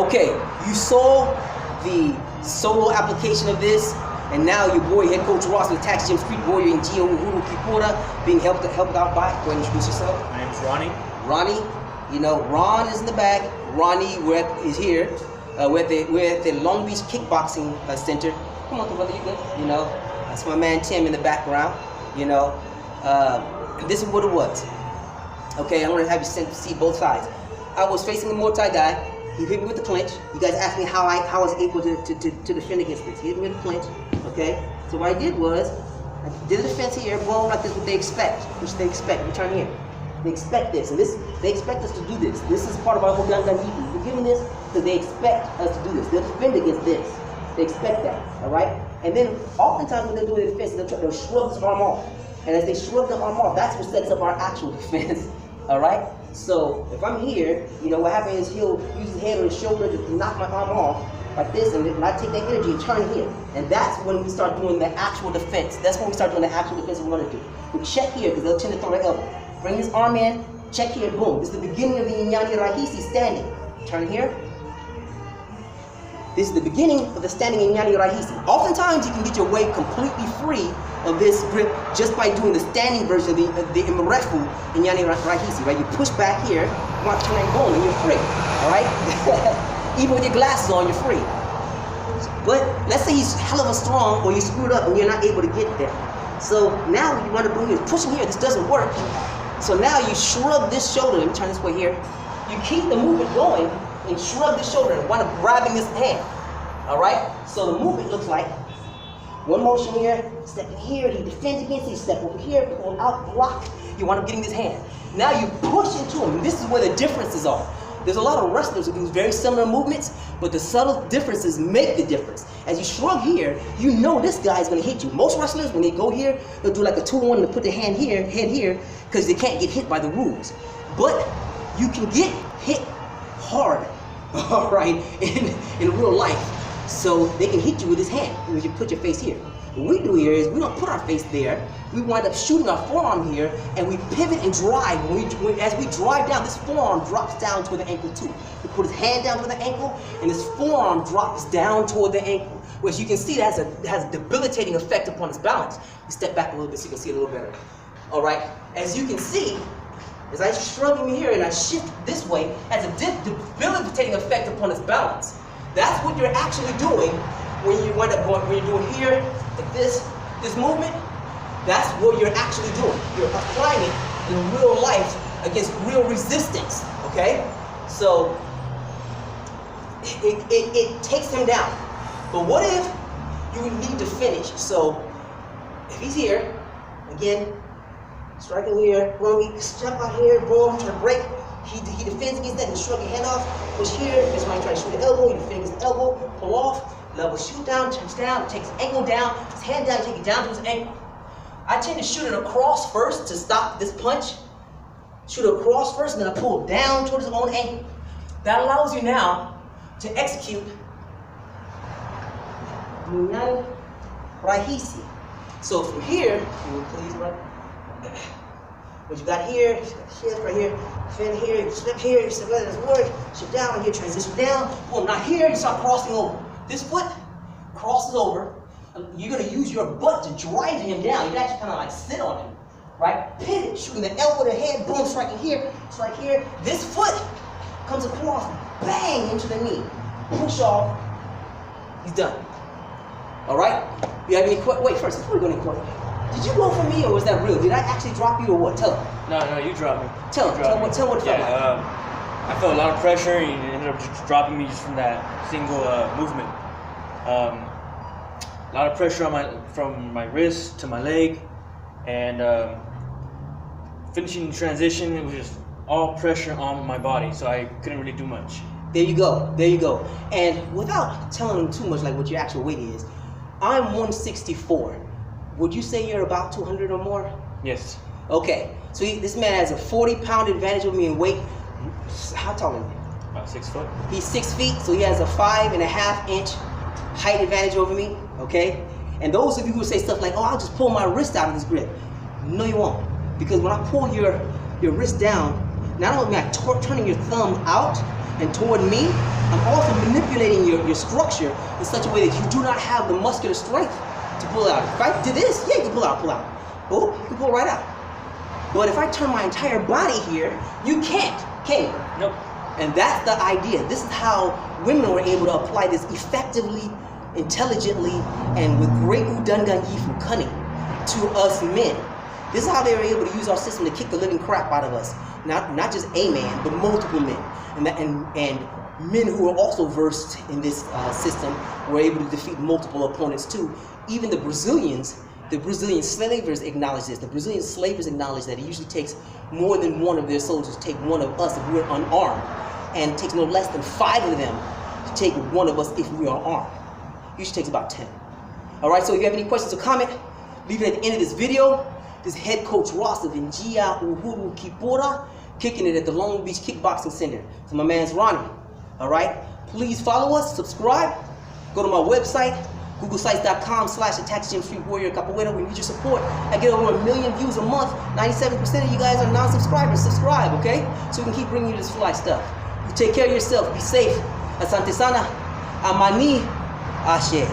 Okay, you saw the solo application of this, and now your boy, Head Coach Ross, the Tax Gym Street Warrior and Gio Uhuru Kipura, being helped out by. Go ahead and introduce yourself. My name is Ronnie. Ronnie, you know, Ron is in the back. Ronnie is here. We're at the Long Beach Kickboxing Center. Come on, brother, you good? You know, that's my man Tim in the background. You know, this is what it was. Okay, I'm gonna have you see both sides. I was facing the Muay Thai guy. He hit me with the clinch. You guys asked me how I was able to defend against this. He hit me with the clinch. Okay, so what I did was I did a defense here, boom, like this. What they expect, which they expect. We turn here. They expect this, and they expect us to do this. This is part of our Hogangan Yibu. We're giving this because they expect us to do this. They'll defend against this. They expect that, all right? And then oftentimes when they're doing the defense, they'll shrug this arm off. And as they shrug the arm off, that's what sets up our actual defense, all right? So if I'm here, you know, what happens is he'll use his head or his shoulder to knock my arm off like this, and I take that energy and turn here. And that's when we start doing the actual defense. That's when we start doing the actual defense we want to do. We check here because they'll tend to throw their elbow. Bring this arm in, check here, boom. This is the beginning of the Inyani Rahisi standing. Turn here. This is the beginning of the standing Inyani Rahisi. Oftentimes you can get your way completely free of this grip just by doing the standing version of the Imrefu Inyani Rahisi, right? You push back here, mark turn and boom, and you're free, all right? Even with your glasses on, you're free. But let's say he's hell of a strong or you screwed up and you're not able to get there. So now what you want to do is pushing here, this doesn't work. So now you shrug this shoulder, let me turn this way here. You keep the movement going and shrug this shoulder and wind up grabbing this hand, all right? So the movement looks like one motion here, stepping here, he defends against it, step over here, pull out, block, you wind up getting this hand. Now you push into him, and this is where the differences are. There's a lot of wrestlers who do very similar movements, but the subtle differences make the difference. As you shrug here, you know this guy is going to hit you. Most wrestlers, when they go here, they'll do like a 2-1 and put the hand here, head here, because they can't get hit by the rules. But you can get hit hard, all right, in real life. So they can hit you with his hand when you put your face here. What we do here is we don't put our face there. We wind up shooting our forearm here, and we pivot and drive. As we drive down, this forearm drops down toward the ankle too. We put his hand down toward the ankle, and this forearm drops down toward the ankle. Which you can see that has a debilitating effect upon his balance. You step back a little bit so you can see it a little better. All right. As you can see, as I shrug him here and I shift this way, has a debilitating effect upon his balance. That's what you're actually doing when you wind up going, when you're doing here, like this movement. That's what you're actually doing. You're applying it in real life against real resistance, okay? So it takes him down. But what if you would need to finish? So if he's here, again, striking here, boom, step out here, boom, try to break. He defends against that, he shrug your hand off, push here, this one try to shoot the elbow, you defend against the elbow, pull off, level shoot down, turns down, takes his ankle down, his hand down, take it down to his ankle. I tend to shoot it across first to stop this punch. Shoot it across first, and then I pull down towards his own ankle. That allows you now to execute Munyan Rahisi. So from here, you will please run. What you got here, you got shift right here, defend here, you step here, you step let this work, shift down here, transition down, boom, now here you start crossing over. This foot crosses over. You're going to use your butt to drive him down. You actually kind of like sit on him, right? Pivot, shooting the elbow, the head, boom, striking here, strike here. This foot comes across, bang, into the knee. Push off, he's done. All right? You have any questions? Wait, first, before we go any questions, did you go for me or was that real? Did I actually drop you or what? Tell him. No, you dropped me. Tell him what it felt like. I felt a lot of pressure and you ended up just dropping me just from that single movement. A lot of pressure on from my wrist to my leg, and finishing the transition, it was just all pressure on my body, so I couldn't really do much. There you go. There you go. And without telling them too much like what your actual weight is, I'm 164. Would you say you're about 200 or more? Yes. Okay. So this man has a 40-pound advantage over me in weight. How tall is he? About 6 foot. He's 6 feet, so he has a 5.5-inch height advantage over me. Okay. And those of you who say stuff like, "Oh, I'll just pull my wrist out of this grip," no, you won't. Because when I pull your wrist down, not only am I turning your thumb out and toward me, I'm also manipulating your structure in such a way that you do not have the muscular strength to pull out. If I did this, yeah, you can pull out. Oh, you can pull right out. But if I turn my entire body here, you can't, can you? Nope. And that's the idea. This is how women were able to apply this effectively, intelligently, and with great udanganyifu cunning to us men. This is how they were able to use our system to kick the living crap out of us. Not just a man, but multiple men. And men who are also versed in this system were able to defeat multiple opponents too. Even the Brazilian slavers acknowledge this. The Brazilian slavers acknowledge that it usually takes more than one of their soldiers to take one of us if we're unarmed. And it takes no less than 5 of them to take one of us if we are armed. Usually takes about 10. Alright, so if you have any questions or comment, leave it at the end of this video. This is head coach Ross of Njia Uhuru Kipura, kicking it at the Long Beach Kickboxing Center. So my man's Ronnie. Alright, please follow us, subscribe, go to my website, googlesites.com/AttackGymStreetWarrior Capoeira. We need your support. I get over 1 million views a month. 97% of you guys are non-subscribers. Subscribe, okay? So we can keep bringing you this fly stuff. You take care of yourself. Be safe. Asante sana. Amani. Ashe.